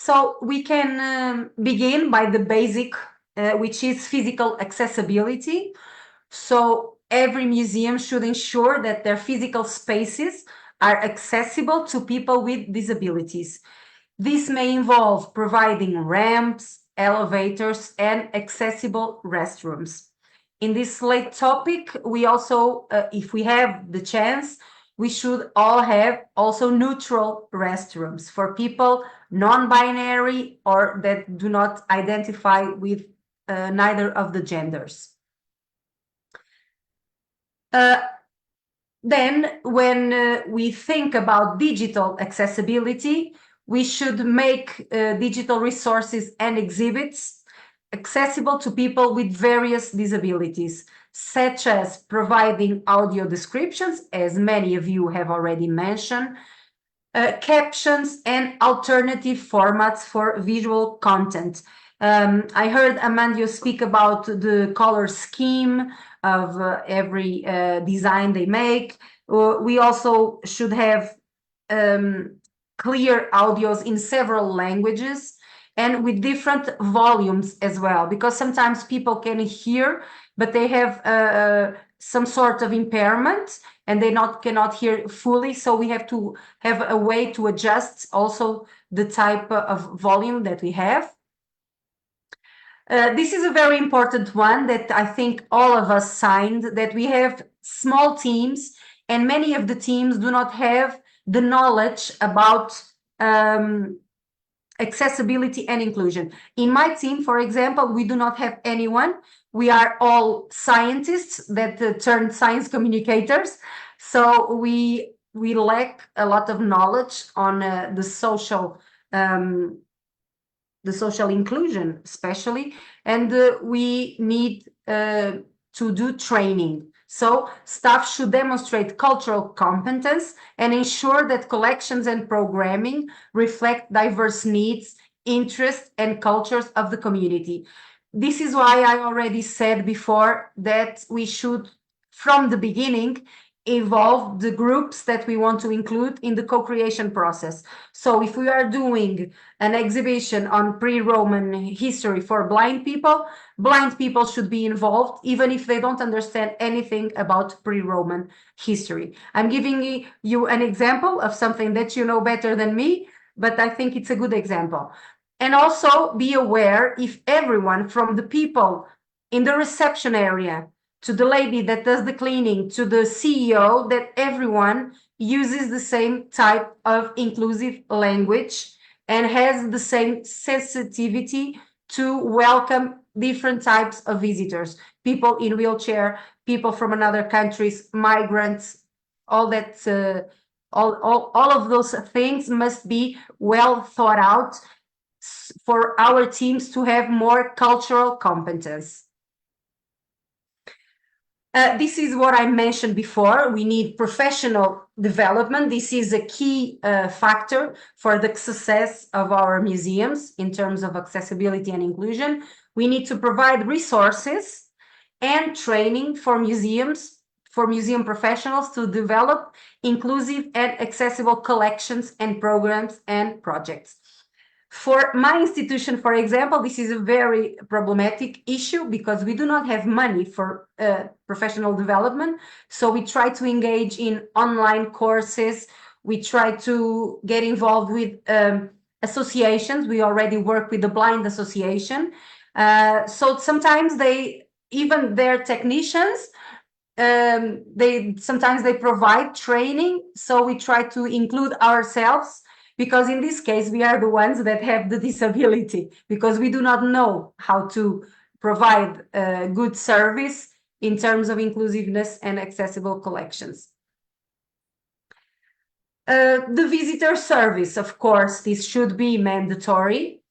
So we can begin by the basic, which is physical accessibility. So every museum should ensure that their physical spaces are accessible to people with disabilities. This may involve providing ramps, elevators, and accessible restrooms. In this late topic, we also, if we have the chance, we should all have also neutral restrooms for people non-binary or that do not identify with neither of the genders. Then, when we think about digital accessibility, we should make digital resources and exhibits accessible to people with various disabilities, such as providing audio descriptions, as many of you have already mentioned, captions, and alternative formats for visual content. I heard Amandio speak about the color scheme of every design they make. We also should have clear audios in several languages and with different volumes as well, because sometimes people can hear, but they have some sort of impairment and they cannot hear fully. So we have to have a way to adjust also the type of volume that we have. This is a very important one that I think all of us signed, that we have small teams and many of the teams do not have the knowledge about accessibility and inclusion. In my team, for example, we do not have anyone. We are all scientists that turned science communicators. So we lack a lot of knowledge on the social inclusion, especially, and we need to do training. So staff should demonstrate cultural competence and ensure that collections and programming reflect diverse needs, interests, and cultures of the community. This is why I already said before that we should, from the beginning, evolve the groups that we want to include in the co-creation process. So if we are doing an exhibition on pre-Roman history for blind people should be involved, even if they don't understand anything about pre-Roman history. I'm giving you an example of something that you know better than me, but I think it's a good example. And also be aware if everyone, from the people in the reception area to the lady that does the cleaning, to the CEO, that everyone uses the same type of inclusive language and has the same sensitivity to welcome different types of visitors, people in wheelchair, people from another countries, migrants, all that, all of those things must be well thought out for our teams to have more cultural competence. This is what I mentioned before. We need professional development. This is a key factor for the success of our museums in terms of accessibility and inclusion. We need to provide resources and training for museums, for museum professionals to develop inclusive and accessible collections and programs and projects. For my institution, for example, this is a very problematic issue because we do not have money for professional development. So we try to engage in online courses. We try to get involved with associations. We already work with the Blind Association. So sometimes even their technicians, sometimes they provide training. So we try to include ourselves, because in this case, we are the ones that have the disability, because we do not know how to provide good service in terms of inclusiveness and accessible collections. The visitor service, of course, this should be mandatory.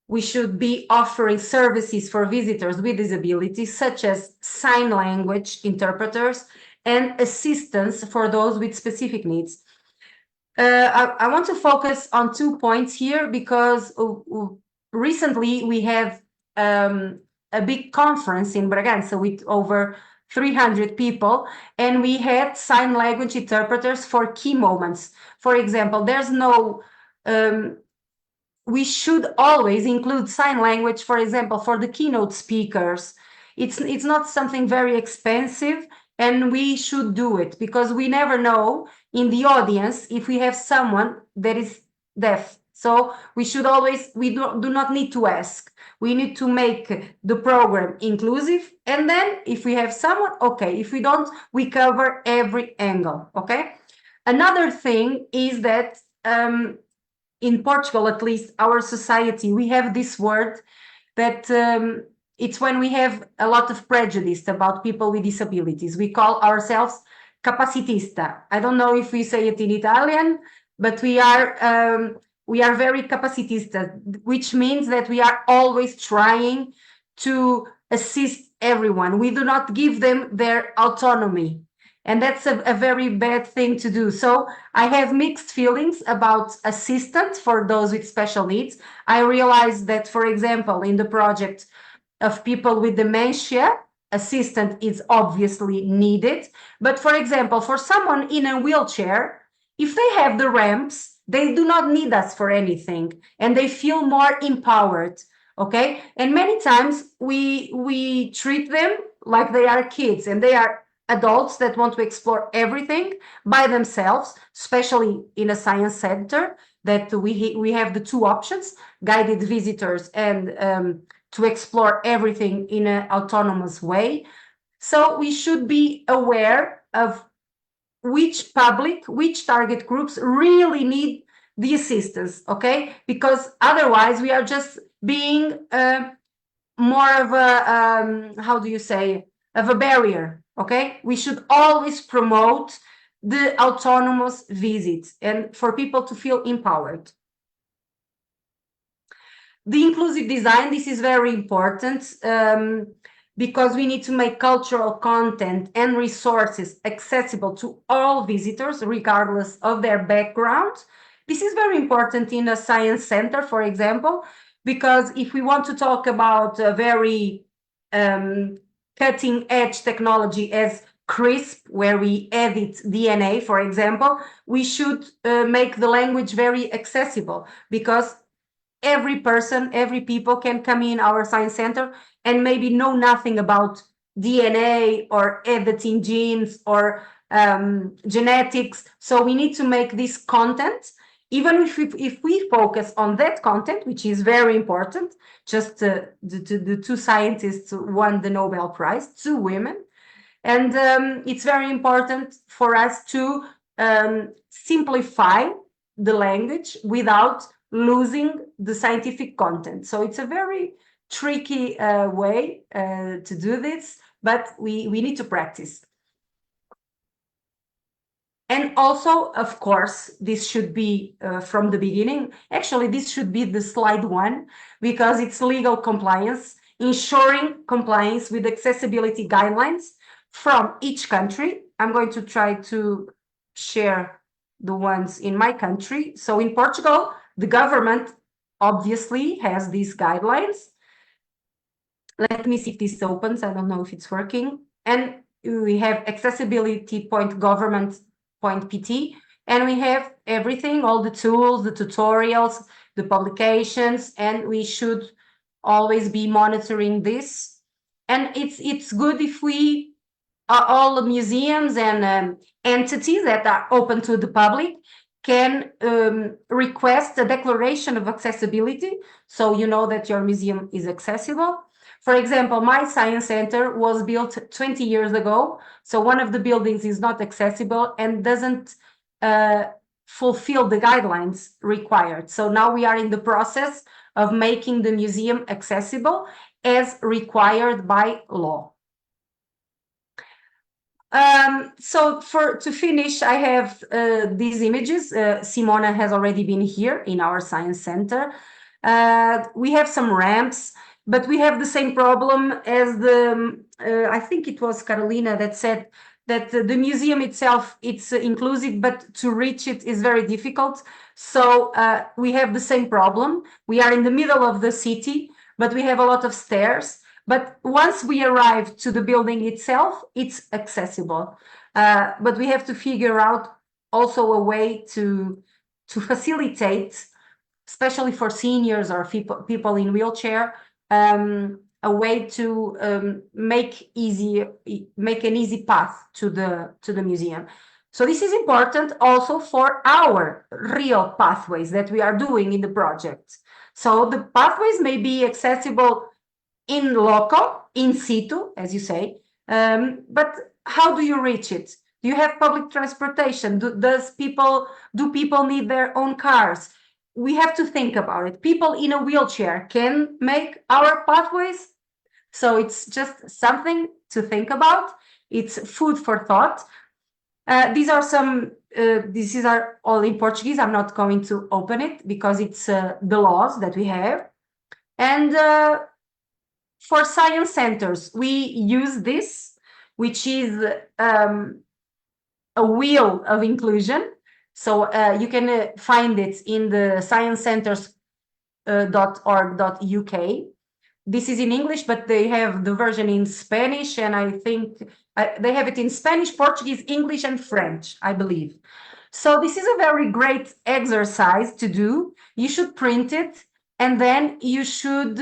We should be offering services for visitors with disabilities, such as sign language interpreters and assistance for those with specific needs. I want to focus on 2 points here because recently we have a big conference in Bragança with over 300 people, and we had sign language interpreters for key moments. For example, there's no we should always include sign language, for example, for the keynote speakers. It's not something very expensive, and we should do it because we never know in the audience if we have someone that is deaf. So we should always, we do not need to ask. We need to make the program inclusive, and then if we have someone, okay. If we don't, we cover every angle, okay? Another thing is that in Portugal, at least our society, we have this word that it's when we have a lot of prejudice about people with disabilities. We call ourselves capacitista. I don't know if we say it in Italian, but we are very capacitista, which means that we are always trying to assist everyone. We do not give them their autonomy. And that's a very bad thing to do. So I have mixed feelings about assistance for those with special needs. I realize that, for example, in the project of people with dementia, assistant is obviously needed. But for example, for someone in a wheelchair, if they have the ramps, they do not need us for anything, and they feel more empowered. Okay, and many times we treat them like they are kids, and they are adults that want to explore everything by themselves, especially in a science center that we have the two options, guided visitors and to explore everything in an autonomous way. So we should be aware of which target groups really need the assistance, okay? Because otherwise we are just being more of a, how do you say, of a barrier, okay? We should always promote the autonomous visits and for people to feel empowered. The inclusive design, this is very important because we need to make cultural content and resources accessible to all visitors, regardless of their background. This is very important in a science center, for example, because if we want to talk about a very cutting edge technology as CRISP, where we edit DNA, for example, we should make the language very accessible, because every person, every people can come in our science center and maybe know nothing about DNA or editing genes or genetics. So we need to make this content, even if we focus on that content, which is very important. Just the two scientists won the Nobel Prize, two women. And it's very important for us to simplify the language without losing the scientific content. So it's a very tricky way to do this, but we need to practice. And also, of course, this should be from the beginning. Actually, this should be the slide one, because it's legal compliance, ensuring compliance with accessibility guidelines from each country. I'm going to try to share the ones in my country. So in Portugal, the government obviously has these guidelines. Let me see if this opens. I don't know if it's working. And we have accessibility.government.pt, and we have everything, all the tools, the tutorials, the publications, and we should always be monitoring this. And it's good if we all the museums and entities that are open to the public can request a declaration of accessibility, so you know that your museum is accessible. For example, my science center was built 20 years ago, so one of the buildings is not accessible and doesn't fulfill the guidelines required. So now we are in the process of making the museum accessible as required by law. So to finish, I have these images. Simona has already been here in our science center. We have some ramps, but we have the same problem as I think it was Carolina that said that the museum itself, it's inclusive, but to reach it is very difficult. So we have the same problem. We are in the middle of the city, but we have a lot of stairs. But once we arrive to the building itself, it's accessible. But we have to figure out also a way to facilitate especially for seniors or people in wheelchair, a way to make an easy path to the museum. So this is important also for our real pathways that we are doing in the project. So the pathways may be accessible in local, in situ, as you say, but how do you reach it? Do you have public transportation? Do people need their own cars? We have to think about it. People in a wheelchair can make our pathways. So it's just something to think about. It's food for thought. These are all in Portuguese. I'm not going to open it because it's the laws that we have. And for science centers, we use this, which is a wheel of inclusion. So you can find it in the sciencecenters.org.uk. This is in English, but they have the version in Spanish, and I think they have it in Spanish, Portuguese, English, and French, I believe. So this is a very great exercise to do. You should print it, and then you should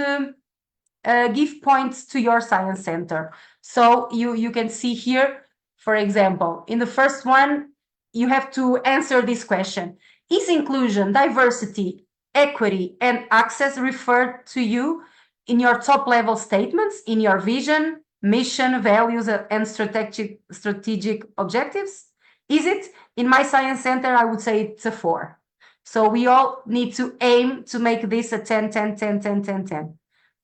give points to your science center. So you can see here, for example, in the first one, you have to answer this question. Is inclusion, diversity, equity, and access referred to you in your top level statements, in your vision, mission, values, and strategic objectives? Is it? In my science center, I would say it's a 4. So we all need to aim to make this a 10, 10, 10, 10, 10, 10.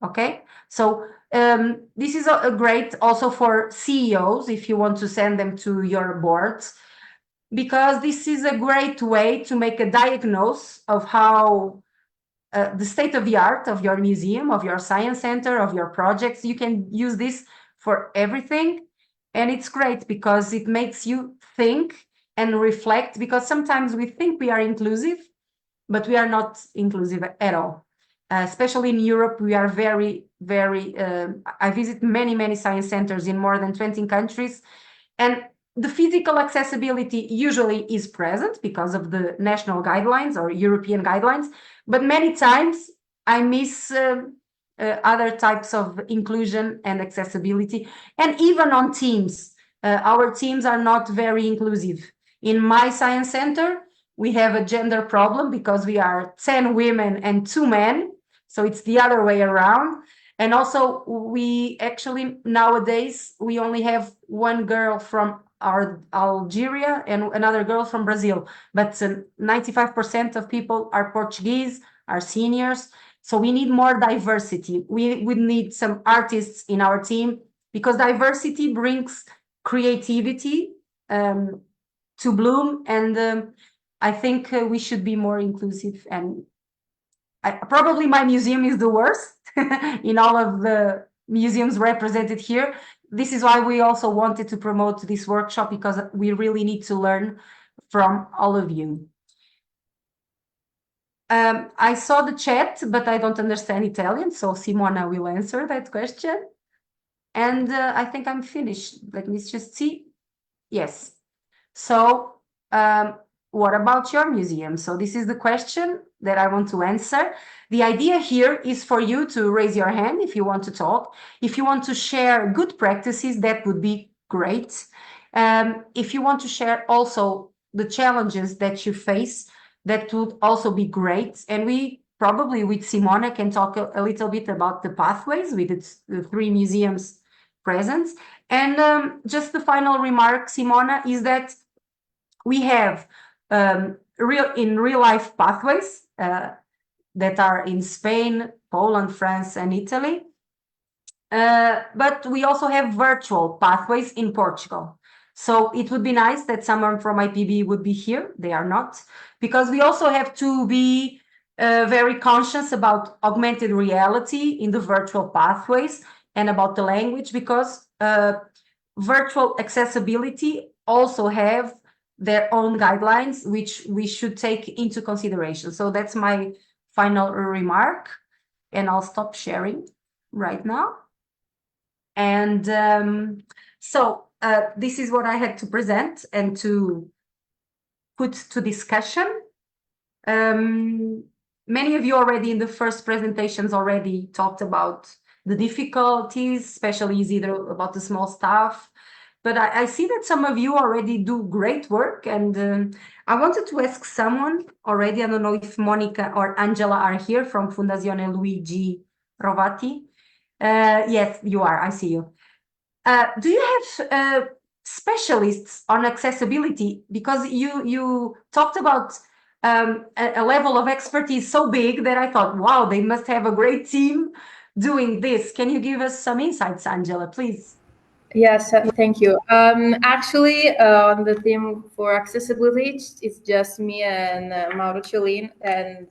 Okay, so this is a great also for CEOs if you want to send them to your boards, because this is a great way to make a diagnosis of how the state of the art of your museum, of your science center, of your projects. You can use this for everything. And it's great because it makes you think and reflect, because sometimes we think we are inclusive, but we are not inclusive at all. Especially in Europe, we are very, very, I visit many, many science centers in more than 20 countries. And the physical accessibility usually is present because of the national guidelines or European guidelines, but many times I miss other types of inclusion and accessibility. And even on teams, our teams are not very inclusive. In my science center, we have a gender problem because we are 10 women and 2 men. So it's the other way around. And also we actually nowadays, we only have one girl from Algeria and another girl from Brazil, but 95% of people are Portuguese, are seniors. So we need more diversity. We would need some artists in our team, because diversity brings creativity to bloom. And I think we should be more inclusive. And probably my museum is the worst in all of the museums represented here. This is why we also wanted to promote this workshop, because we really need to learn from all of you. I saw the chat, but I don't understand Italian, so Simona will answer that question. And I think I'm finished. Let me just see. Yes. So what about your museum? So this is the question that I want to answer. The idea here is for you to raise your hand if you want to talk. If you want to share good practices, that would be great. If you want to share also the challenges that you face, that would also be great. And we probably with Simona can talk a little bit about the pathways with the 3 museums present. And just the final remark, Simona, is that we have real life pathways that are in Spain, Poland, France, and Italy. But we also have virtual pathways in Portugal. So it would be nice that someone from IPB would be here. They are not, because we also have to be very conscious about augmented reality in the virtual pathways and about the language, because virtual accessibility also have their own guidelines, which we should take into consideration. So that's my final remark, and I'll stop sharing right now. And this is what I had to present and to put to discussion. many of you already in the first presentations already talked about the difficulties, especially is either about the small stuff. But I see that some of you already do great work, and I wanted to ask someone already. I don't know if Monica or Angela are here from Fondazione Luigi Rovati. Yes, you are. I see you. Do you have specialists on accessibility? Because you talked about a level of expertise so big that I thought, wow, they must have a great team doing this. Can you give us some insights, Angela, please? Yes, thank you. Actually, on the theme for accessibility, it's just me and Mauro Ciolin, and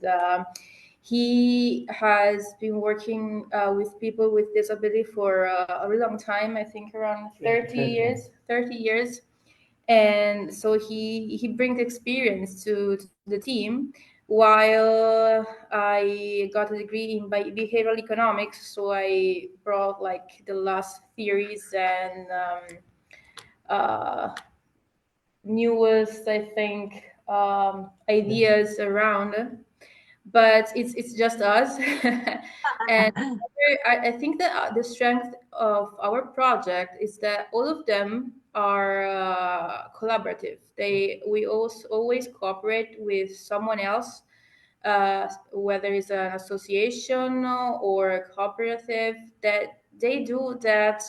he has been working with people with disability for a really long time. I think around 30 years. 30 years, and so he brings experience to the team. While I got a degree in behavioral economics, so I brought like the last theories and uh, newest, I think, ideas around. But it's just us, and I think that the strength of our project is that all of them are collaborative. We also always cooperate with someone else, whether it's an association or a cooperative, that they do that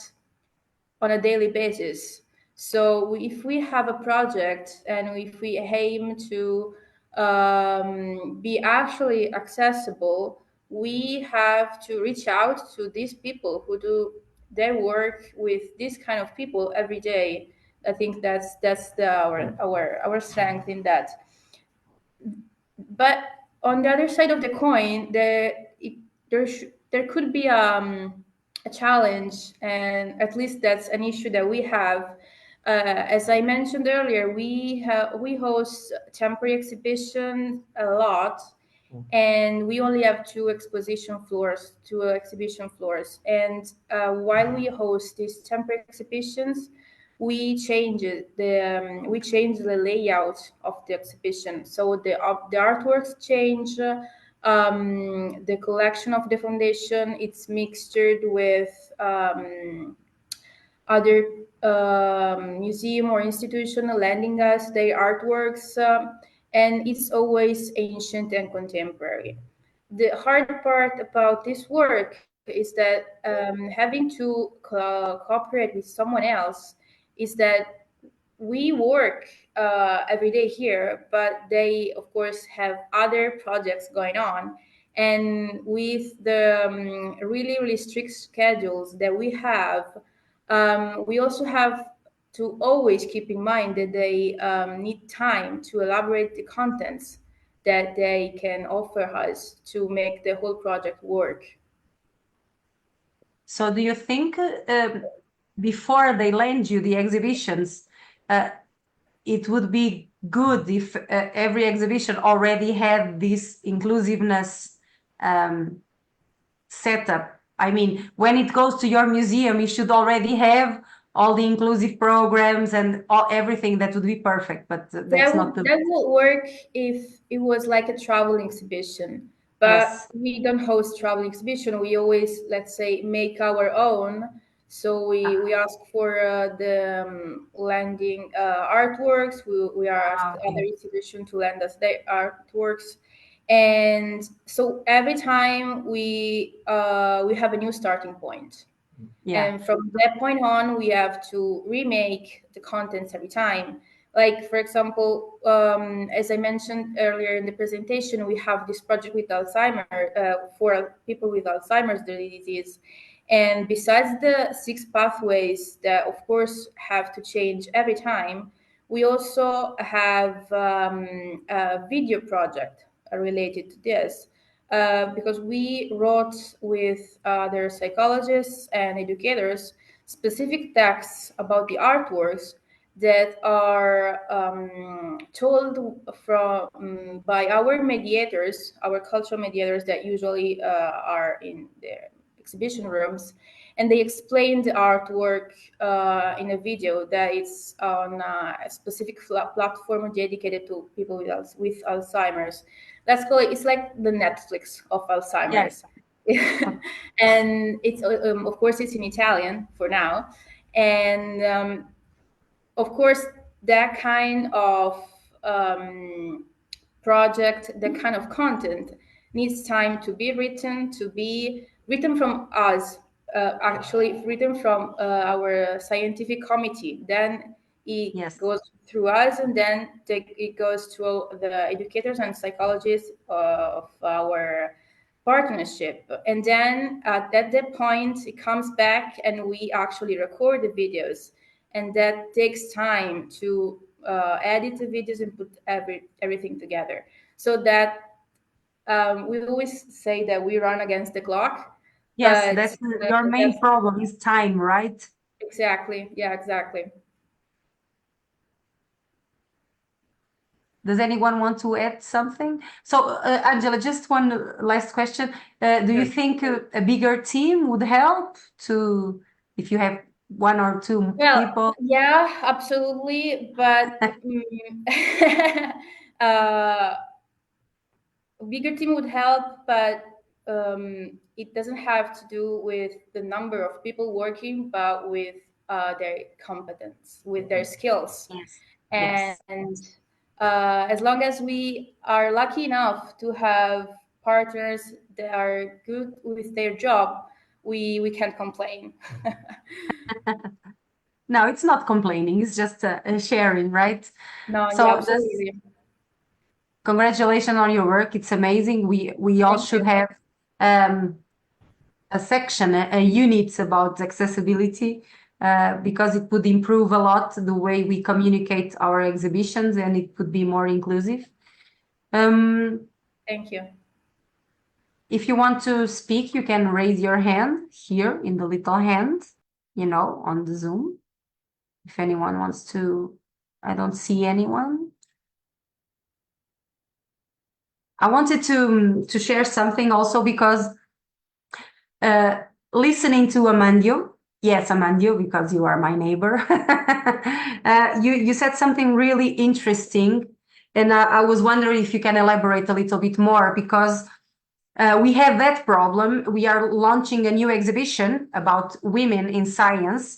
on a daily basis. So if we have a project and if we aim to be actually accessible, we have to reach out to these people who do their work with this kind of people every day. I think our strength in that. But on the other side of the coin, there could be a challenge, and at least that's an issue that we have. As I mentioned earlier, we host temporary exhibitions a lot, and we only have two exhibition floors. And while we host these temporary exhibitions, we change the layout of the exhibition. So the artworks change. The collection of the foundation, it's mixtured with other museum or institution lending us their artworks, and it's always ancient and contemporary. The hard part about this work is that having to cooperate with someone else is that we work every day here, but they, of course, have other projects going on. And with the really, really strict schedules that we have, we also have to always keep in mind that they need time to elaborate the contents that they can offer us to make the whole project work. So do you think before they lend you the exhibitions, it would be good if every exhibition already had this inclusiveness setup? I mean, when it goes to your museum, you should already have all the inclusive programs and everything. That would be perfect, but that's not the... That would work if it was like a travel exhibition. But Yes. we don't host travel exhibition. We always, let's say, make our own. So we ask for the lending artworks. We ask other Okay. institutions to lend us their artworks, and so every time we have a new starting point. Yeah. And from that point on, we have to remake the contents every time. Like, for example, as I mentioned earlier in the presentation, we have this project with Alzheimer, for people with Alzheimer's disease. And besides the 6 pathways that, of course, have to change every time, we also have a video project related to this, because we wrote with other psychologists and educators specific texts about the artworks that are told by our mediators, our cultural mediators that usually are in the exhibition rooms. and they explain the artwork in a video that is on a specific platform dedicated to people with Alzheimer's. Let's call it, it's like the Netflix of Alzheimer's. Yes. And it's of course it's in Italian for now, and of course that kind of project, that kind of content needs time to be written from us, actually written from our scientific committee. Then it goes through us, and then it goes to the educators and psychologists of our partnership. And then at that point, it comes back and we actually record the videos. And that takes time to edit the videos and put everything together. So that we always say that we run against the clock. Yes, that's your main problem is time, right? Exactly. Yeah, exactly. Does anyone want to add something? So, Angela, just one last question. Do you think a bigger team would help to, if you have one or two people? Yeah, absolutely. But a bigger team would help, but it doesn't have to do with the number of people working, but with their competence, with their skills. Yes. And as long as we are lucky enough to have partners that are good with their job, we can't complain. No, it's not complaining. It's just a sharing, right? No, so yeah, absolutely. Congratulations on your work. It's amazing. We all should have a section, a unit about accessibility, because it would improve a lot the way we communicate our exhibitions, and it could be more inclusive. Thank you. If you want to speak, you can raise your hand here in the little hand, on the Zoom. If anyone wants to, I don't see anyone. I wanted to share something also because listening to Amandio, yes, Amandio, because you are my neighbor, you said something really interesting, and I was wondering if you can elaborate a little bit more, because we have that problem. We are launching a new exhibition about women in science,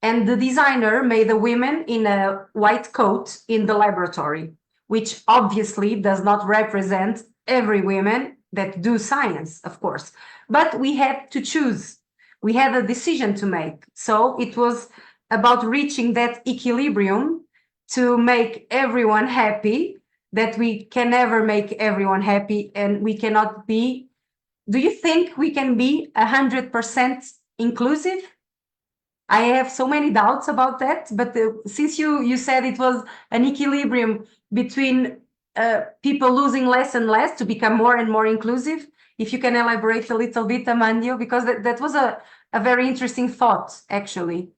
and the designer made the women in a white coat in the laboratory, which obviously does not represent every woman that do science, of course. But we had to choose. We had a decision to make. So it was about reaching that equilibrium to make everyone happy, that we can never make everyone happy, and we cannot be. Do you think we can be 100% inclusive? I have so many doubts about that, but since you said it was an equilibrium between people losing less and less to become more and more inclusive, if you can elaborate a little bit, Amandio, because that was a very interesting thought, actually.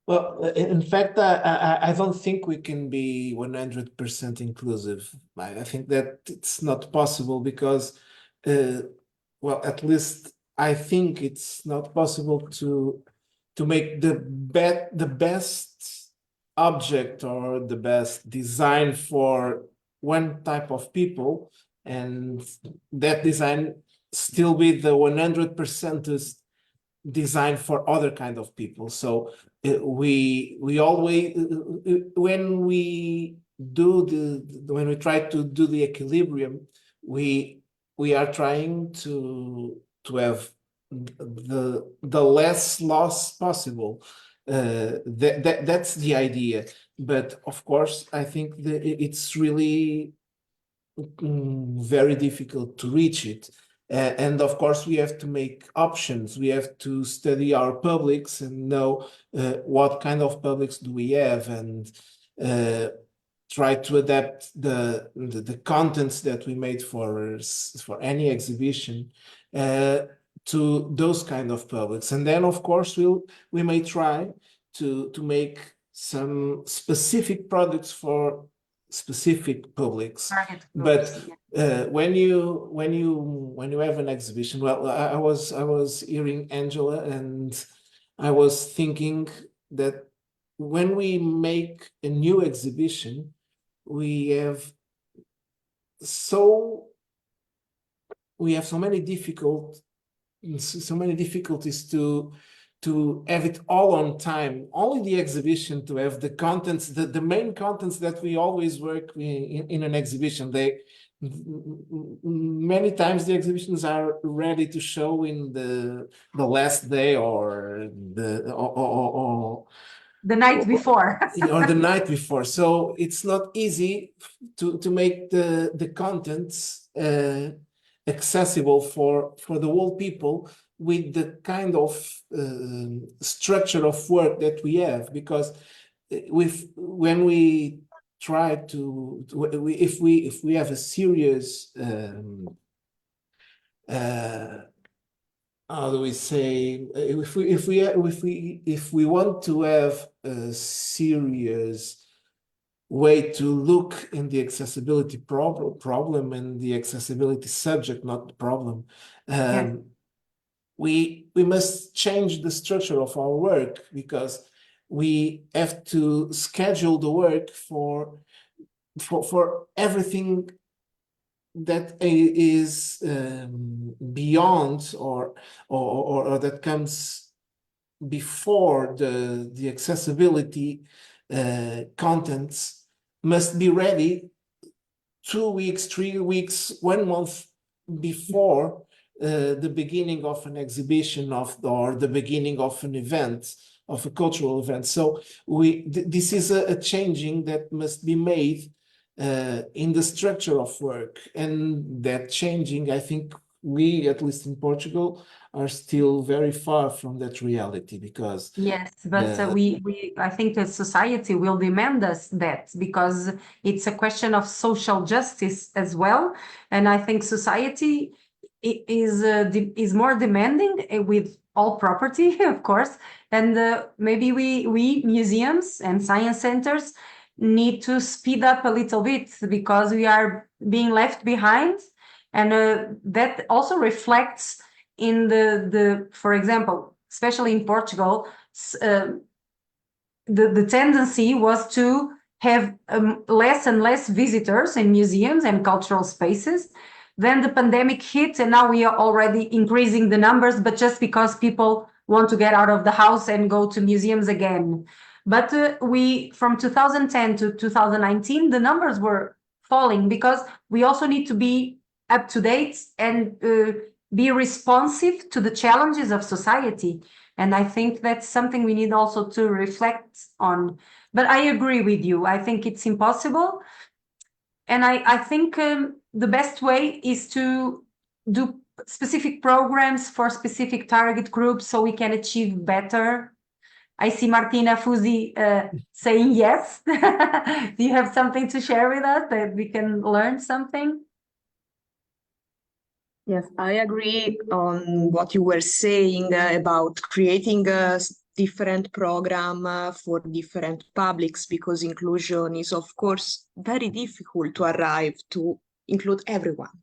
Well, in fact, I don't think we can be 100% inclusive. I think that it's not possible because, well, at least I think it's not possible to make the best object or the best design for one type of people, and that design still be the 100% design for other kind of people. So we always, when we try to do the equilibrium, we are trying to have the less loss possible. That's the idea. But of course, I think that it's really very difficult to reach it. And of course, we have to make options. We have to study our publics and know what kind of publics do we have, and try to adapt the contents that we made for any exhibition to those kind of publics. And then, of course, we may try to make some specific products for specific publics. Target But groups, yeah. when you have an exhibition, well, I was hearing Angela, and I was thinking that when we make a new exhibition, we have so many difficulties to have it all on time. Only the exhibition to have the contents, the main contents that we always work in an exhibition. Many times the exhibitions are ready to show in the last day or The night before. or the night before. So it's not easy to make the contents accessible for the whole people with the kind of structure of work that we have, because when we try to if we have a serious how do we say, if we want to have a serious way to look in the accessibility problem and the accessibility subject, not the problem, Yes. we must change the structure of our work, because we have to schedule the work for everything that is beyond or that comes before the accessibility contents must be ready 2 weeks, 3 weeks, 1 month before the beginning of an exhibition or the beginning of an event, of a cultural event. So this is a changing that must be made in the structure of work, and that changing, I think we, at least in Portugal, are still very far from that reality, because Yes, but I think that society will demand us that, because it's a question of social justice as well. And I think society is more demanding with all property, of course. And maybe we museums and science centers need to speed up a little bit, because we are being left behind. And that also reflects in for example, especially in Portugal, the tendency was to have less and less visitors in museums and cultural spaces. Then the pandemic hit, and now we are already increasing the numbers, but just because people want to get out of the house and go to museums again. But from 2010 to 2019, the numbers were falling, because we also need to be up to date and be responsive to the challenges of society. And I think that's something we need also to reflect on. But I agree with you. I think it's impossible. And I think the best way is to do specific programs for specific target groups so we can achieve better. I see Martina Fusi saying yes. Do you have something to share with us that we can learn something? Yes, I agree on what you were saying about creating a different program for different publics, because inclusion is, of course, very difficult to arrive to include everyone.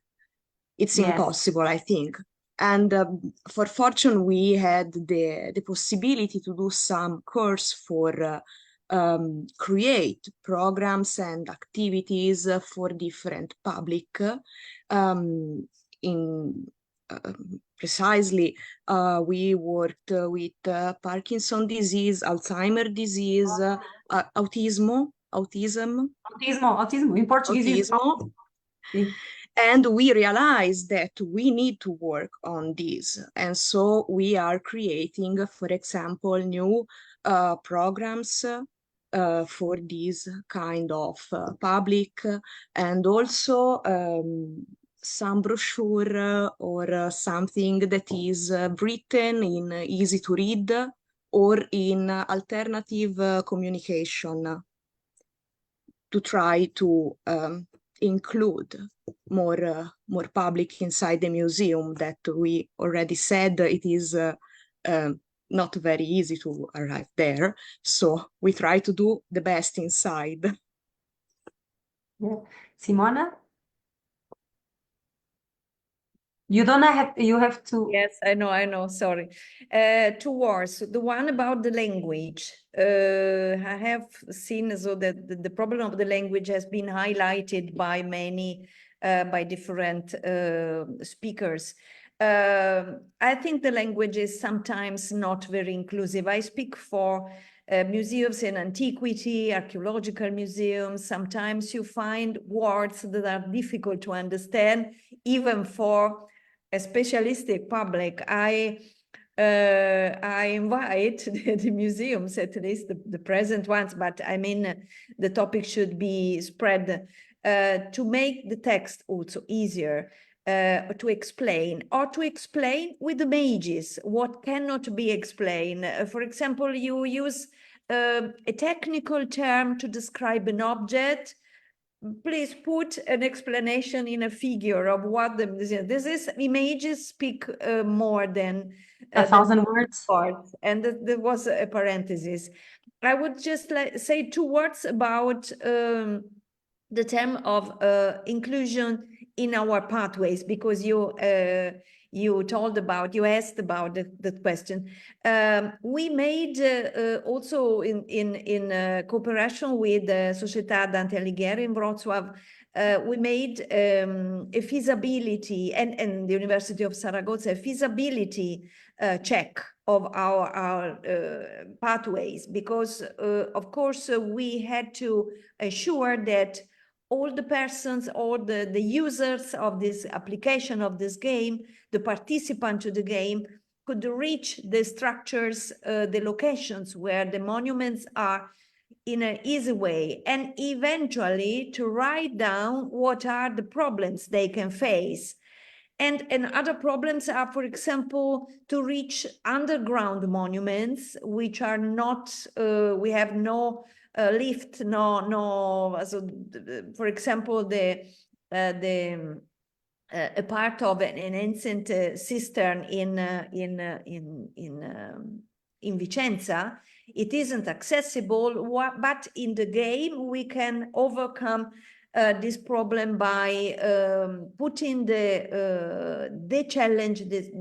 It's impossible, I think. And for fortune, we had the possibility to do some course for create programs and activities for different public. Precisely, we worked with Parkinson disease, Alzheimer disease, autism In Portuguese. Autismo. And we realized that we need to work on this. And so we are creating, for example, new programs for this kind of public, and also some brochure or something that is written in easy to read or in alternative communication, to try to include more public inside the museum, that we already said it is not very easy to arrive there. So we try to do the best inside. Yeah. Simona? You don't have, you have to. Yes, I know, sorry. Two words. The one about the language. I have seen so that the problem of the language has been highlighted by many, by different speakers. I think the language is sometimes not very inclusive. I speak for museums in antiquity, archaeological museums. Sometimes you find words that are difficult to understand, even for a specialistic public. I invite the museums, at least the present ones, but I mean, the topic should be spread to make the text also easier to explain, or to explain with images what cannot be explained. For example, you use a technical term to describe an object. Please put an explanation in a figure of what this is. Images speak more than 1,000 words. words. And there was a parenthesis. I would just say 2 words about the term of inclusion in our pathways, because you asked about the question. We made also in cooperation with Società Dante Alighieri in Wrocław, we made a feasibility, and the University of Saragossa, a feasibility check of our pathways, because of course we had to assure that all the persons, all the users of this application, of this game, the participant to the game, could reach the structures, the locations where the monuments are in an easy way, and eventually to write down what are the problems they can face. And other problems are, for example, to reach underground monuments, which are not, we have no lift, so for example, a part of an ancient cistern in Vicenza, it isn't accessible, but in the game we can overcome this problem by putting the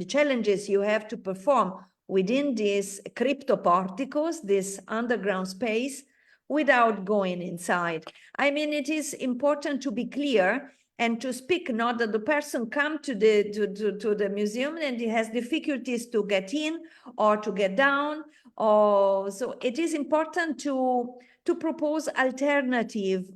challenges you have to perform within these cryptoporticos, this underground space, without going inside. I mean, it is important to be clear and to speak, not that the person come to the museum and he has difficulties to get in or to get down. Or so it is important to propose alternative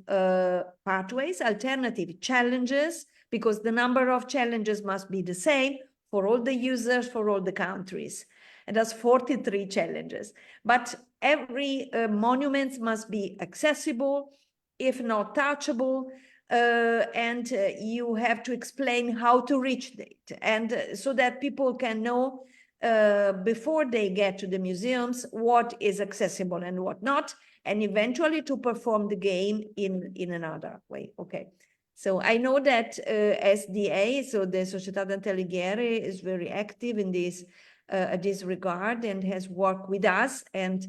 pathways, alternative challenges, because the number of challenges must be the same for all the users, for all the countries. And that's 43 challenges. But every monument must be accessible, if not touchable, and you have to explain how to reach it, and so that people can know before they get to the museums what is accessible and what not, and eventually to perform the game in another way. Okay, so I know that SDA, so the Società Dante Alighieri, is very active in this regard, and has worked with us and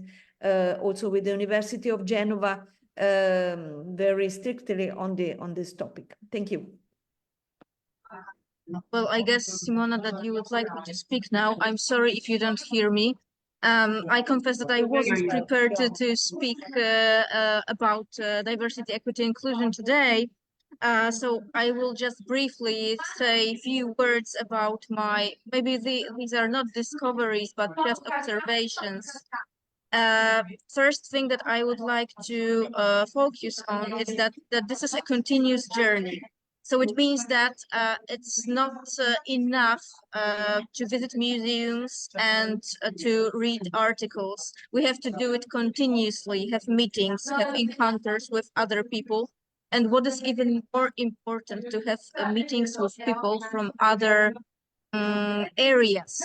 also with the University of Genova very strictly on this topic. Thank you. Well, I guess, Simona, that you would like me to speak now. I'm sorry if you don't hear me. I confess that I wasn't prepared to speak about diversity, equity, inclusion today. So I will just briefly say a few words about maybe these are not discoveries, but just observations. First thing that I would like to focus on is that this is a continuous journey. So it means that it's not enough to visit museums and to read articles. We have to do it continuously, have meetings, have encounters with other people. And what is even more important, to have meetings with people from other areas.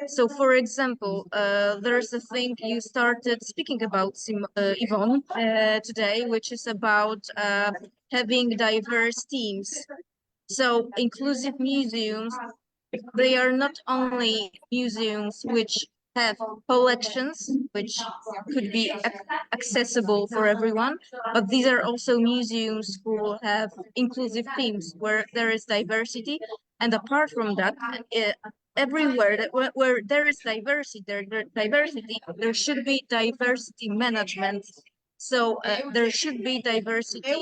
So, for example, there's a thing you started speaking about, Yvonne, today, which is about having diverse teams. So, inclusive museums, they are not only museums which have collections which could be accessible for everyone, but these are also museums who have inclusive themes where there is diversity. And apart from that, everywhere where there is diversity, there should be diversity management. So there should be diversity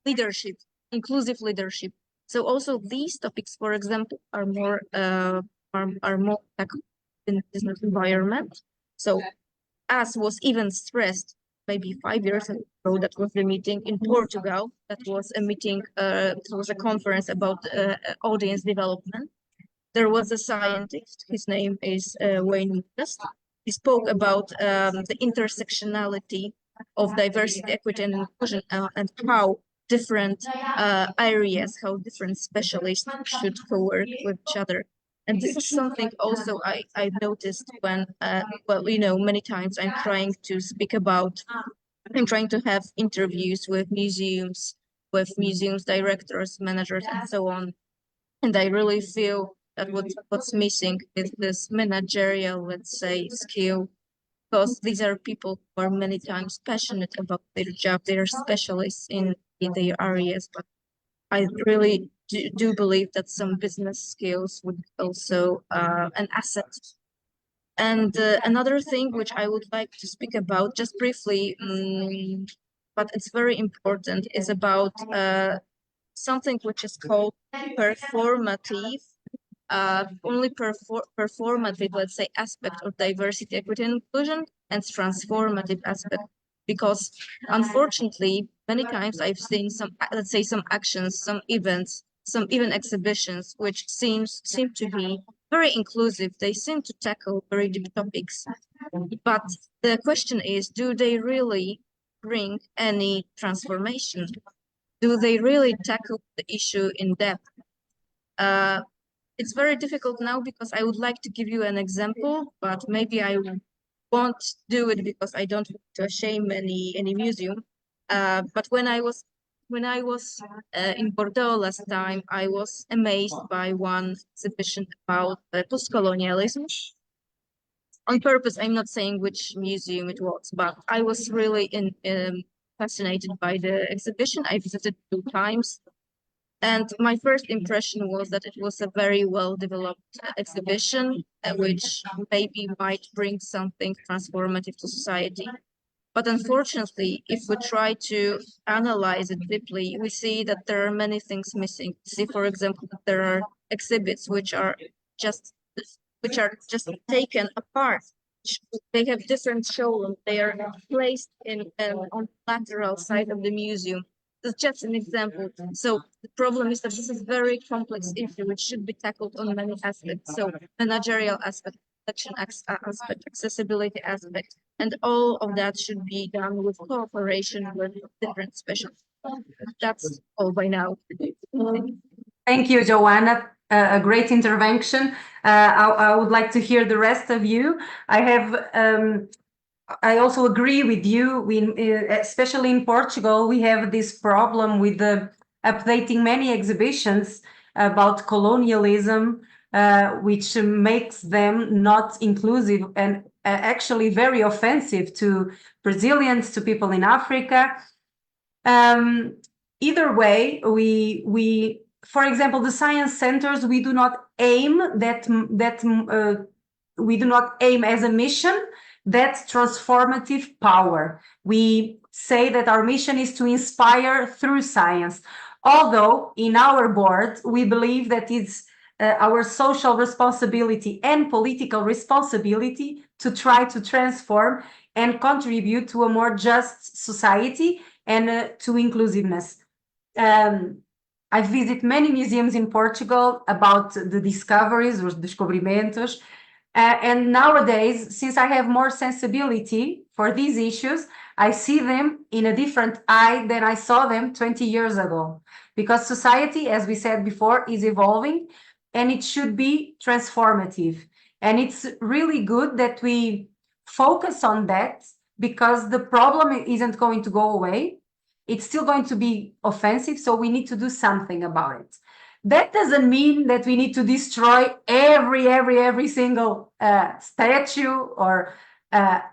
leadership, inclusive leadership. So also these topics, for example, are more tackled in business environment. So as was even stressed maybe 5 years ago, that was the meeting in Portugal. That was a meeting, it was a conference about audience development. There was a scientist, his name is Wayne West. He spoke about the intersectionality of diversity, equity, and inclusion, and how different areas, how different specialists should co-work with each other. And this is something also I've noticed when, well, you know, many times I'm trying to speak about, I'm trying to have interviews with museums directors, managers, and so on. And I really feel that what's missing is this managerial, let's say, skill, because these are people who are many times passionate about their job. They are specialists in their areas, but I really do believe that some business skills would also an asset. And another thing which I would like to speak about just briefly, but it's very important, is about something which is called performative, only performative, let's say, aspect of diversity, equity, and inclusion, and transformative aspect. Because unfortunately, many times I've seen some, let's say, some actions, some events, some even exhibitions, which seem to be very inclusive. They seem to tackle very deep topics. But the question is, do they really bring any transformation? Do they really tackle the issue in depth? It's very difficult now because I would like to give you an example, but maybe I won't do it because I don't want to shame any museum. But when I was in Bordeaux last time, I was amazed by one exhibition about post-colonialism. On purpose, I'm not saying which museum it was, but I was really fascinated by the exhibition. I visited 2 times. And my first impression was that it was a very well-developed exhibition, which maybe might bring something transformative to society. But unfortunately, if we try to analyze it deeply, we see that there are many things missing. See, for example, that there are exhibits which are just taken apart. They have different showrooms. They are placed on the lateral side of the museum. That's just an example. So the problem is that this is a very complex issue which should be tackled on many aspects. So managerial aspect, protection aspect, accessibility aspect, and all of that should be done with cooperation with different specialists. That's all by now. Thank you, Joanna. A great intervention. I would like to hear the rest of you. I also agree with you. Especially in Portugal, we have this problem with updating many exhibitions about colonialism, which makes them not inclusive and actually very offensive to Brazilians, to people in Africa. Either way, we for example, the science centers, we do not aim we do not aim as a mission that transformative power. We say that our mission is to inspire through science. Although in our board, we believe that it's our social responsibility and political responsibility to try to transform and contribute to a more just society and to inclusiveness. I visit many museums in Portugal about the discoveries, os descobrimentos, and nowadays, since I have more sensibility for these issues, I see them in a different eye than I saw them 20 years ago. Because society, as we said before, is evolving and it should be transformative. And it's really good that we focus on that because the problem isn't going to go away. It's still going to be offensive, so we need to do something about it. That doesn't mean that we need to destroy every single statue or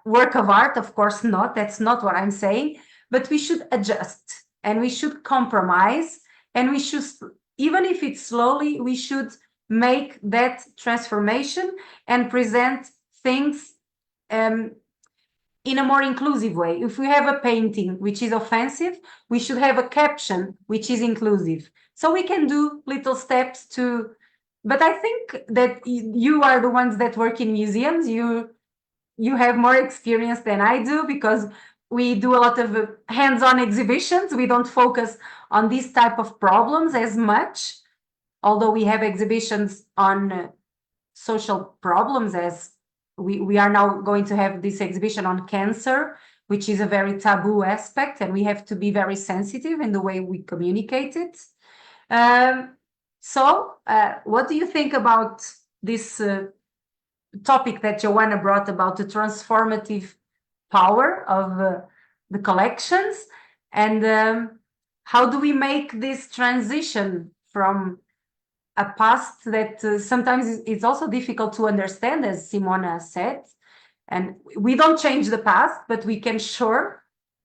work of art. Of course not. That's not what I'm saying. But we should adjust and we should compromise, and we should, even if it's slowly, we should make that transformation and present things in a more inclusive way. If we have a painting which is offensive, we should have a caption which is inclusive. So we can do little steps to, but I think that you are the ones that work in museums. You have more experience than I do, because we do a lot of hands-on exhibitions. We don't focus on these type of problems as much, although we have exhibitions on social problems, as we are now going to have this exhibition on cancer, which is a very taboo aspect, and we have to be very sensitive in the way we communicate it. What do you think about this topic that Joanna brought about the transformative power of the collections, and how do we make this transition from a past that sometimes it's also difficult to understand, as Simona said, and we don't change the past, but we can sure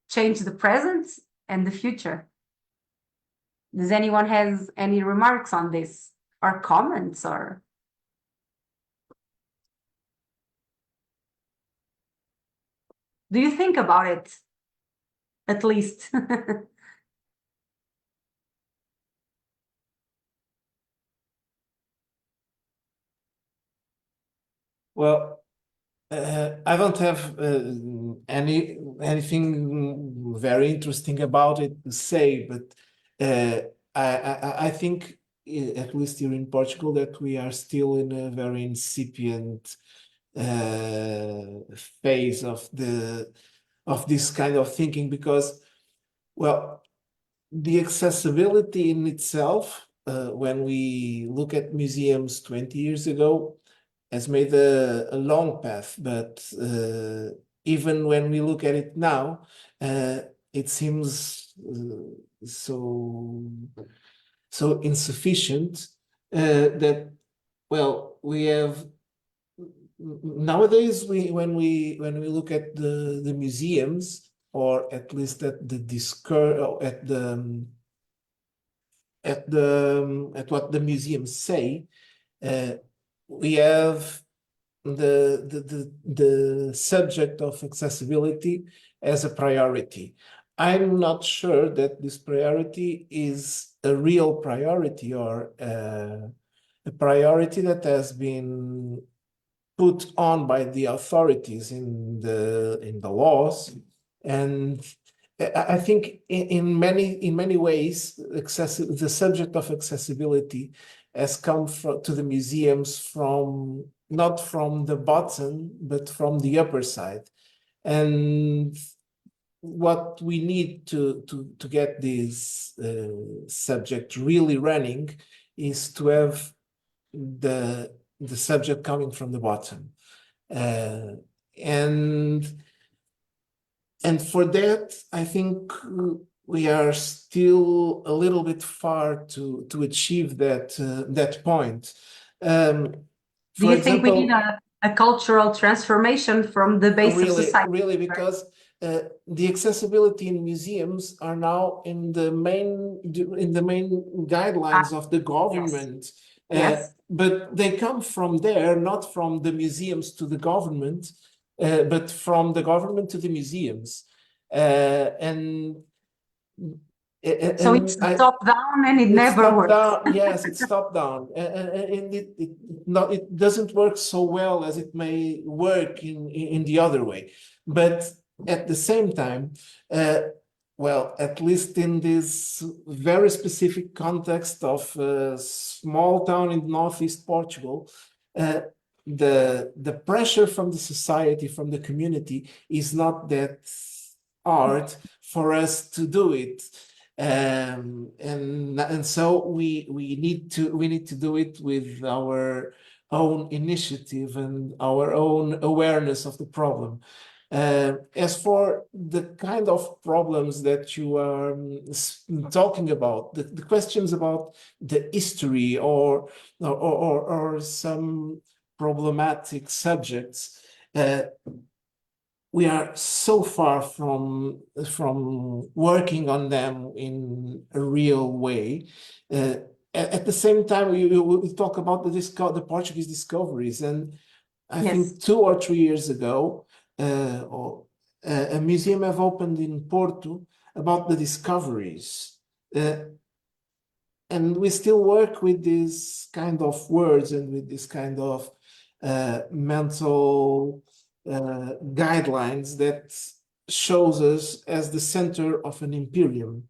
change the present and the future. Does anyone has any remarks on this or comments? Or do you think about it, at least? Well, I don't have anything very interesting about it to say, but I think, at least here in Portugal, that we are still in a very incipient phase of this kind of thinking, because, well, the accessibility in itself, when we look at museums 20 years ago, has made a long path, but even when we look at it now, it seems so insufficient that, well, we have nowadays, when we look at the museums, or at least at the discourse, at what the museums say, we have the subject of accessibility as a priority. I'm not sure that this priority is a real priority, or a priority that has been put on by the authorities in the laws. And I think in many ways, the subject of accessibility has come to the museums from, not from the bottom, but from the upper side. And what we need to get this subject really running is to have the subject coming from the bottom. And for that, I think we are still a little bit far to achieve that point. Do you think we need a cultural transformation from the base of society? Really, because the accessibility in museums are now in the main guidelines of the government. Yes. But they come from there, not from the museums to the government, but from the government to the museums. So it's top down, and it never works. Yes, it's top down, and it doesn't work so well as it may work in the other way. But at the same time, well, at least in this very specific context of a small town in northeast Portugal, the pressure from the society, from the community, is not that hard for us to do it. And so we need to do it with our own initiative and our own awareness of the problem. As for the kind of problems that you are talking about, the questions about the history or some problematic subjects, we are so far from working on them in a real way. At the same time, we talk about the Portuguese discoveries, and I Yes. think 2 or 3 years ago, a museum have opened in Porto about the discoveries. And we still work with these kind of words and with this kind of mental guidelines that shows us as the center of an imperium.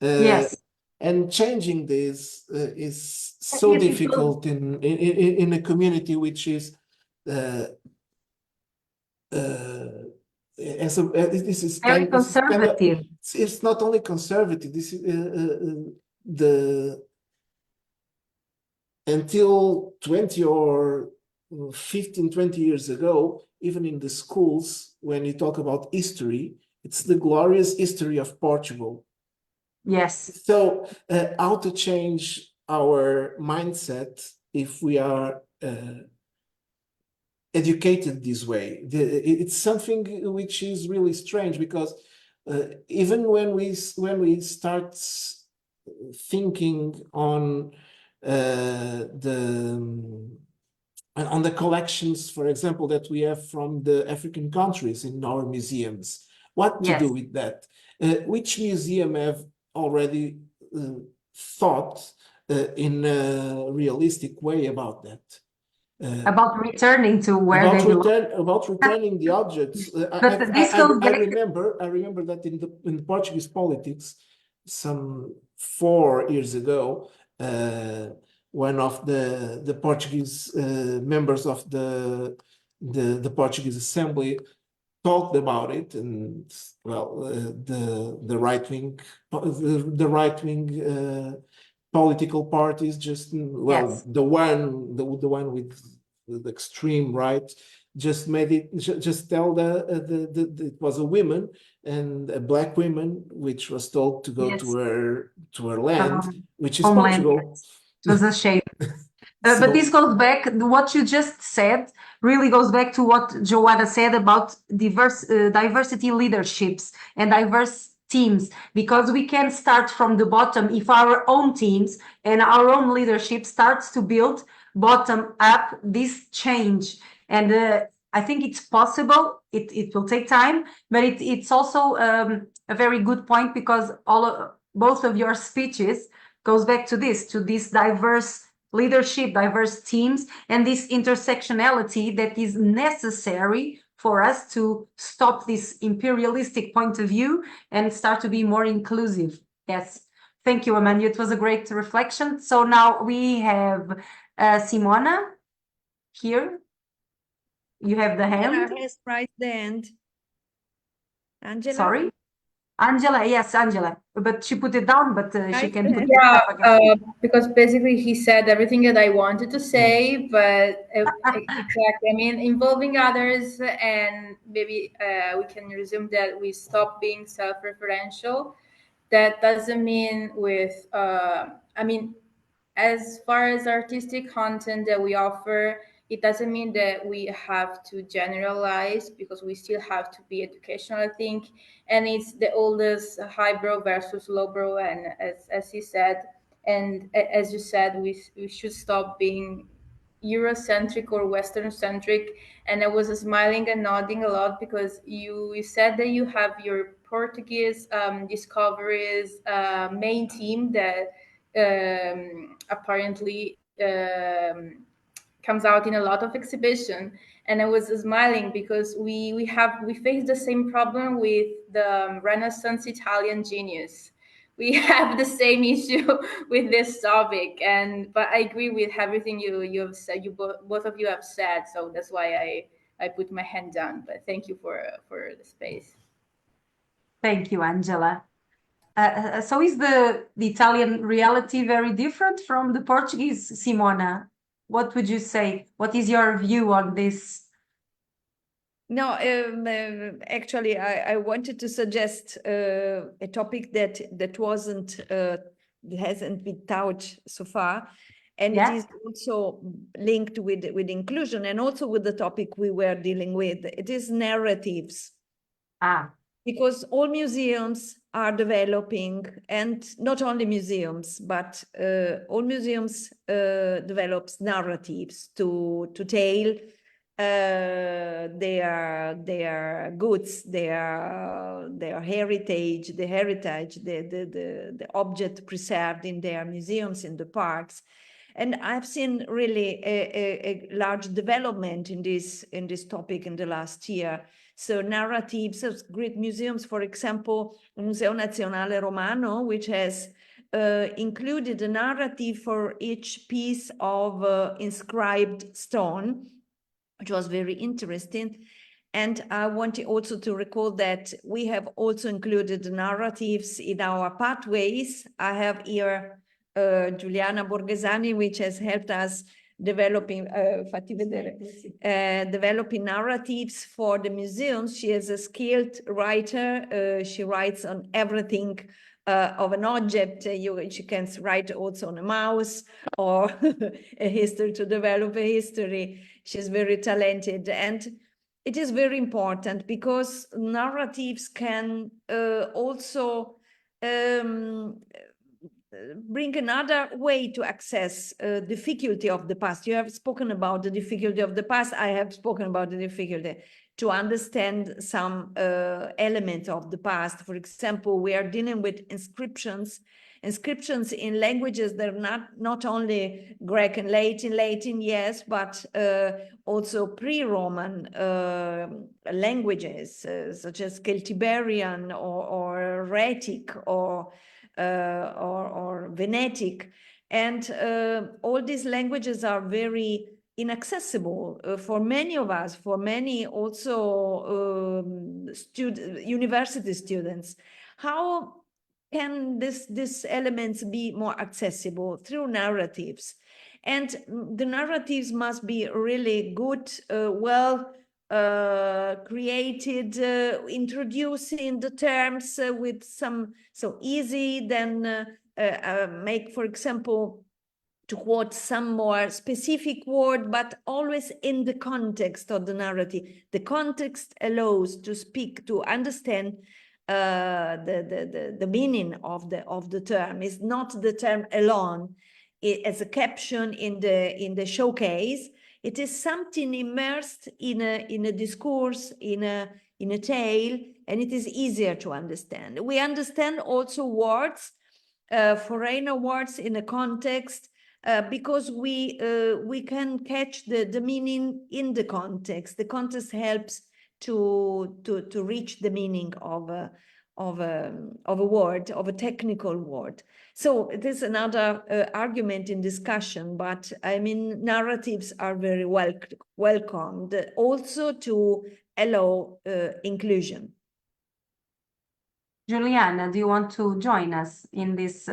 Yes. And changing this is so Yes, it was- difficult in a community which is this is Very this is kind of, conservative. it's not only conservative. This is the until 20 or 15, 20 years ago, even in the schools, when you talk about history, it's the glorious history of Portugal. Yes. So how to change our mindset if we are educated this way? It's something which is really strange, because even when we start thinking on the collections, for example, that we have from the African countries in our museums, what to Yes. do with that? Which museum have already thought in a realistic way about that? About returning to where they belong. About returning the objects. But this goes I back- remember that in the Portuguese politics, some 4 years ago, one of the Portuguese members of the Portuguese Assembly talked about it, and well, the right wing political parties just, well, Yes. the one with the extreme right just made it, just tell it was a woman, and a black woman which was told to go Yes. to her land, which is Homeland, Portugal. yes. It was a shame. But this goes back, what you just said really goes back to what Joanna said about diversity leaderships and diverse teams, because we can start from the bottom if our own teams and our own leadership starts to build bottom up this change. And I think it's possible. It will take time, but it's also a very good point, because both of your speeches goes back to this diverse leadership, diverse teams, and this intersectionality that is necessary for us to stop this imperialistic point of view and start to be more inclusive. Yes. Thank you, Amanda. It was a great reflection. So now we have Simona here. You have the hand. Angela has raised the hand. Angela? Sorry. Angela, yes, Angela. But she put it down, but she Right can there. put it up again. Because basically he said everything that I wanted to say, but exactly, I mean, involving others, and maybe we can resume that we stop being self-referential. That doesn't mean I mean, as far as artistic content that we offer, it doesn't mean that we have to generalize, because we still have to be educational, I think. And it's the oldest highbrow versus lowbrow, and as he said, and as you said, we should stop being Eurocentric or Western centric. And I was smiling and nodding a lot, because you said that you have your Portuguese discoveries main team that apparently comes out in a lot of exhibition. And I was smiling because we face the same problem with the Renaissance Italian genius. We have the same issue with this topic, but I agree with everything you have said. Both of you have said, so that's why I put my hand down. But thank you for the space. Thank you, Angela. So is the Italian reality very different from the Portuguese, Simona? What would you say? What is your view on this? No, actually, I wanted to suggest a topic that hasn't been touched so far, and Yeah. it is also linked with inclusion and also with the topic we were dealing with. It is narratives, because all museums are developing, and not only museums, but all museums develops narratives to tell their goods, their heritage, the object preserved in their museums, in the parks. And I've seen really a large development in this topic in the last year. So narratives of great museums, for example, Museo Nazionale Romano, which has included a narrative for each piece of inscribed stone, which was very interesting. And I want also to recall that we have also included narratives in our pathways. I have here Giuliana Borghesani, which has helped us developing developing narratives for the museums. She is a skilled writer. She writes on everything of an object. She can write also on a mouse or a history, to develop a history. She's very talented, and it is very important because narratives can also bring another way to access difficulty of the past. You have spoken about the difficulty of the past. I have spoken about the difficulty to understand some elements of the past. For example, we are dealing with inscriptions in languages that are not only Greek and Latin, yes, but also pre-Roman languages, such as Celtiberian or Rhetic or Venetic. And all these languages are very inaccessible for many of us, for many also university students. How can these elements be more accessible? Through narratives. And the narratives must be really good, created, introducing the terms with some, so easy, then make, for example, to quote some more specific word, but always in the context of the narrative. The context allows to speak, to understand the meaning of the term. Is not the term alone as a caption in the showcase. It is something immersed in a discourse, in a tale, and it is easier to understand. We understand also words, foreign words in a context, because we can catch the meaning in the context. The context helps to reach the meaning of a word, of a technical word. So it is another argument in discussion, but I mean, narratives are very welcomed also to allow inclusion. Juliana, do you want to join us in this?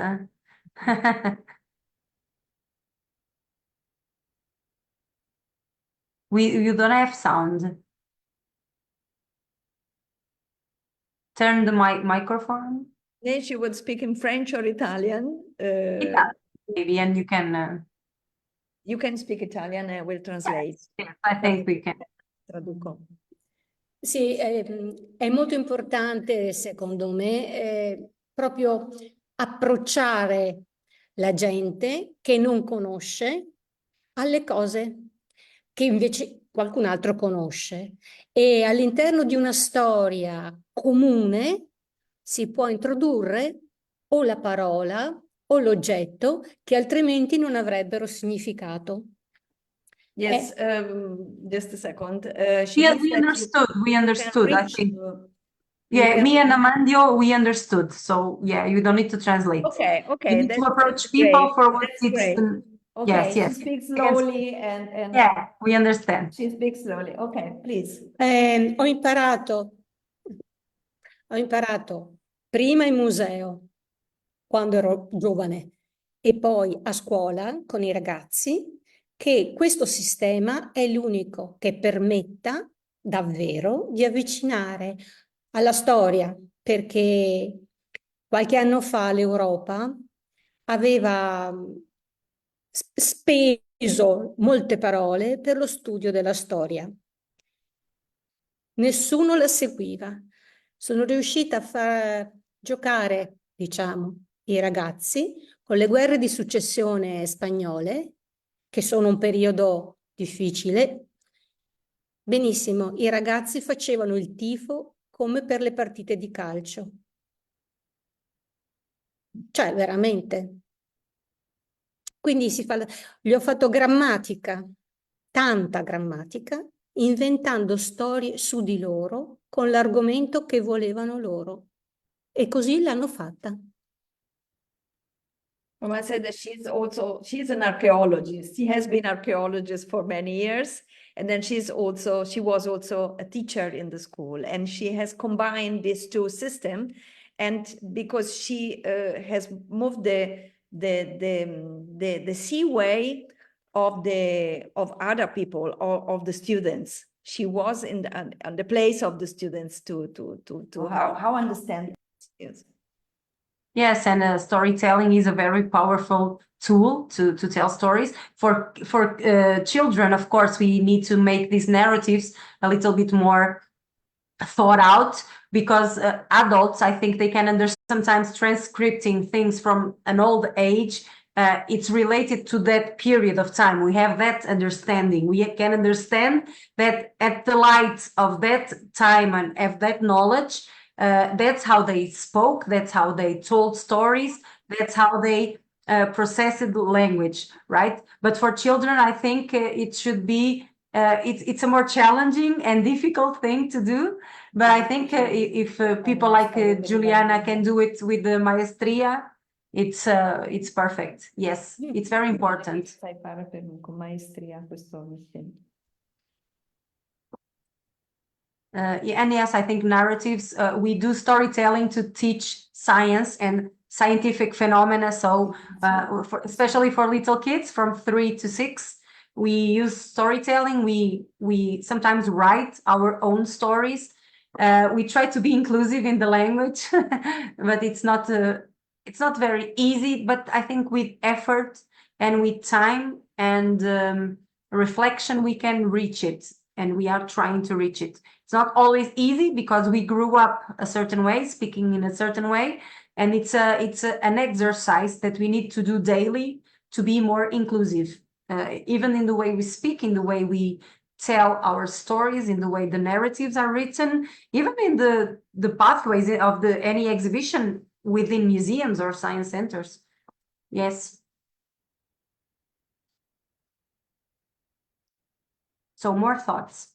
You don't have sound. Turn the microphone. Then she would speak in French or Italian. Yeah, maybe, and you can. You can speak Italian, I will translate. Yes, I think we can. Traduco. Sì, è molto importante, secondo me, proprio approcciare la gente che non conosce alle cose che invece qualcun altro conosce. E all'interno di una storia comune si può introdurre o la parola o l'oggetto che altrimenti non avrebbero significato. Yes, just a second. We understood. I think. Yeah, me and Amandio, we understood. So yeah, you don't need to translate. Okay. You need to approach people for what it's. Okay, Yes. She speaks slowly and yeah, we understand. She speaks slowly. Okay, please. Ho imparato prima in museo, quando ero giovane, e poi a scuola con i ragazzi, che questo sistema è l'unico che permetta davvero di avvicinare alla storia, perché qualche anno fa l'Europa aveva speso molte parole per lo studio della storia. Nessuno la seguiva. Sono riuscita a far giocare, diciamo, i ragazzi con le guerre di successione spagnole, che sono un periodo difficile. Benissimo, i ragazzi facevano il tifo come per le partite di calcio. Cioè, veramente. Quindi gli ho fatto grammatica, tanta grammatica, inventando storie su di loro con l'argomento che volevano loro. E così l'hanno fatta. Mama said that she's an archaeologist. She has been archaeologist for many years. And then she was also a teacher in the school. And she has combined these two systems. And because she has moved the seaway of other people, or of the students. She was on the place of the students to how understand this. Yes, and storytelling is a very powerful tool to tell stories. For children, of course, we need to make these narratives a little bit more thought out, because adults, I think they can understand sometimes transcripting things from an old age. It's related to that period of time. We have that understanding. We can understand that at the light of that time and of that knowledge, that's how they spoke, that's how they told stories, that's how they processed the language, right? But for children, I think it should be, it's a more challenging and difficult thing to do. But I think if people like Juliana can do it with the maestria, it's perfect. Yes, it's very important. Sai fare con maestria questo insieme. And yes, I think narratives, we do storytelling to teach science and scientific phenomena. So especially for little kids from 3 to 6, we use storytelling. We sometimes write our own stories. We try to be inclusive in the language, but it's not very easy. But I think with effort and with time and reflection, we can reach it, and we are trying to reach it. It's not always easy because we grew up a certain way, speaking in a certain way, and it's an exercise that we need to do daily to be more inclusive, even in the way we speak, in the way we tell our stories, in the way the narratives are written, even in the pathways of any exhibition within museums or science centers. Yes. So more thoughts.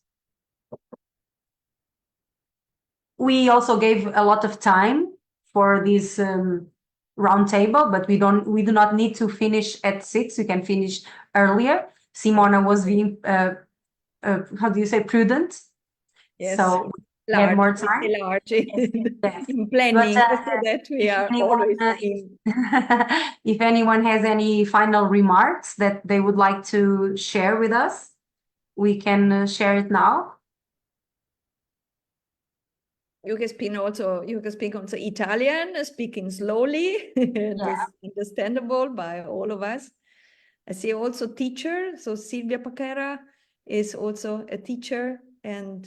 We also gave a lot of time for this roundtable, but we do not need to finish at 6. We can finish earlier. Simona was being how do you say, prudent? Yes. So we have more time. Large Yes. in planning, But, so that we are anyone, always in. if anyone has any final remarks that they would like to share with us, we can share it now. You can speak also Italian, speaking slowly. That's understandable by all of us. I see also teacher. So Silvia Paquera is also a teacher, and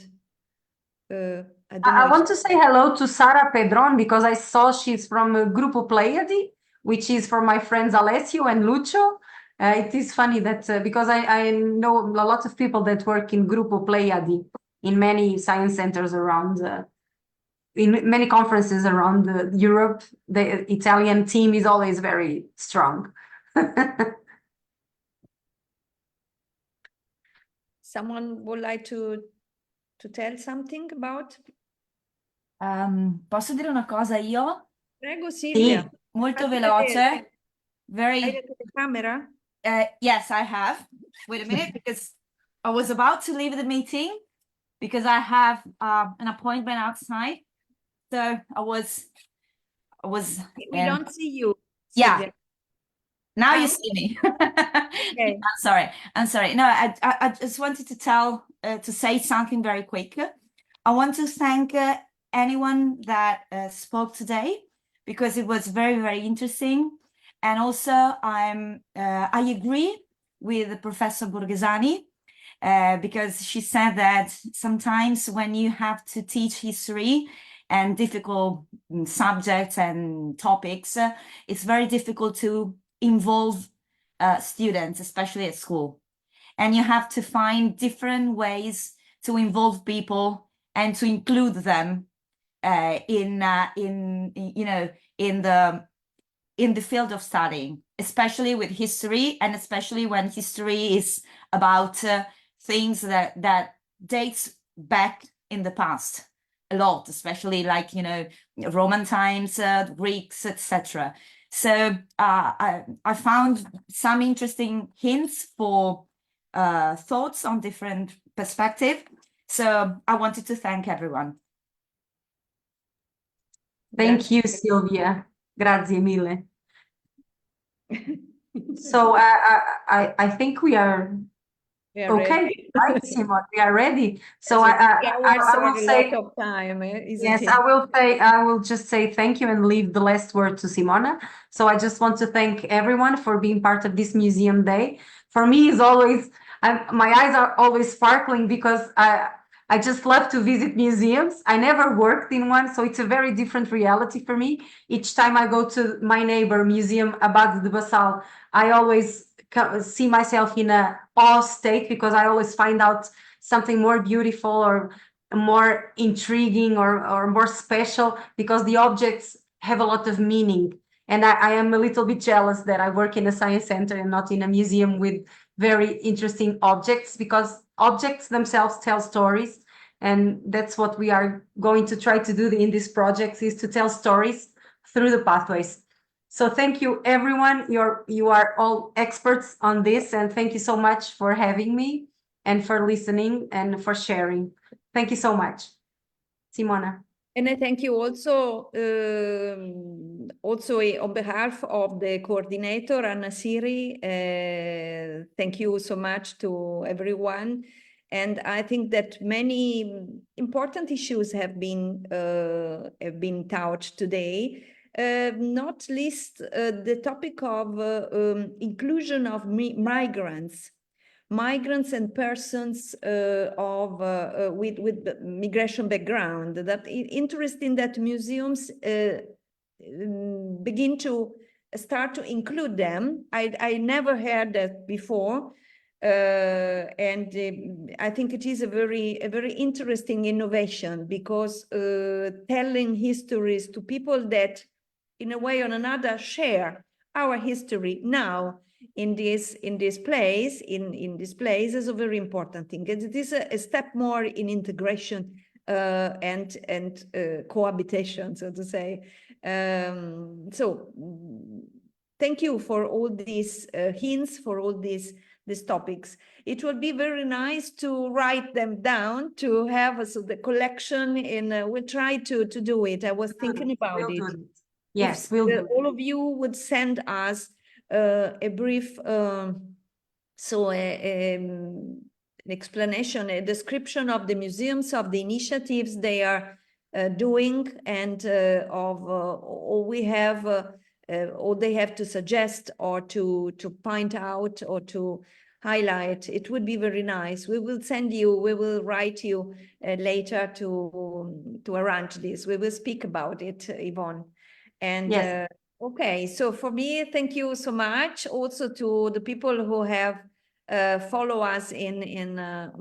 I don't know. I want to say hello to Sara Pedron, because I saw she's from Grupo Pleiadi, which is for my friends Alessio and Lucio. It is funny that because I know a lot of people that work in Grupo Pleiadi in many science centers around, in many conferences around Europe. The Italian team is always very strong. Someone would like to tell something about? Posso dire una cosa io? Prego, Silvia. Sì. Molto Fatti veloce. vedere. Hai Very. la telecamera? Yes, I have. Wait a minute, because I was about to leave the meeting because I have an appointment outside. So I was. We don't see you, Yeah. Silvia. Now you see me. Okay. I'm sorry. No, I just wanted to to say something very quick. I want to thank anyone that spoke today, because it was very, very interesting. And also, I agree with Professor Borghesani, because she said that sometimes when you have to teach history and difficult subjects and topics, it's very difficult to involve students, especially at school. And you have to find different ways to involve people and to include them in the field of studying, especially with history, and especially when history is about things that dates back in the past a lot, especially like, Roman times, Greeks, etc. So I found some interesting hints for thoughts on different perspectives. So I wanted to thank everyone. Thank you, Silvia. Grazie mille. So I think we are okay, right, Simone? We are ready. So I will say, a lot of time, isn't yes, it? I will just say thank you and leave the last word to Simona. So I just want to thank everyone for being part of this museum day. For me, is always, my eyes are always sparkling because I just love to visit museums. I never worked in one, so it's a very different reality for me. Each time I go to my neighbor museum, Abad de Bassal, I always see myself in a awe state, because I always find out something more beautiful or more intriguing or more special, because the objects have a lot of meaning. And I am a little bit jealous that I work in a science center and not in a museum with very interesting objects, because objects themselves tell stories. And that's what we are going to try to do in this project, is to tell stories through the pathways. So thank you, everyone. You are all experts on this, and thank you so much for having me and for listening and for sharing. Thank you so much. Simona. And I thank you also, on behalf of the coordinator, Anna Siri. Thank you so much to everyone. And I think that many important issues have been touched today. Not least the topic of inclusion of migrants and persons with migration background. That interesting that museums begin to start to include them. I never heard that before. And I think it is a very interesting innovation, because telling histories to people that in a way or another share our history now in this place is a very important thing. It is a step more in integration and cohabitation, so to say. So thank you for all these hints, for all these topics. It would be very nice to write them down, to have the collection we'll try to do it. I was thinking about it. Yes, If we'll do. all of you would send us a brief an explanation, a description of the museums, of the initiatives they are doing, and of all we have, or they have to suggest or to point out or to highlight. It would be very nice. We will write you later to arrange this. We will speak about it, Yvonne. And yes. Okay, so for me, thank you so much. Also to the people who have follow us in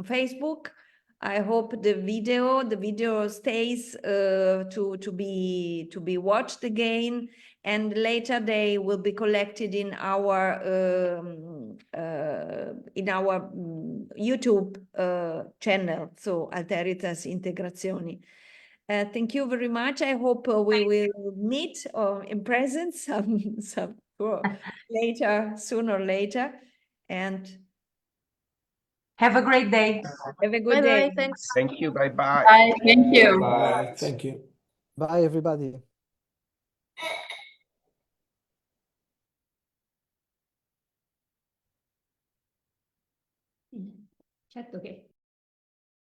Facebook. I hope the video stays to be watched again, and later they will be collected in our YouTube channel, so Alteritas Integrazioni. Thank you very much. I hope we will meet in presence some later, sooner or later. And have a great day. Have a good Bye-bye, day. thanks. Thank you. Bye-bye. Bye. Thank you. Bye. Thank you. Bye, everybody. Certo che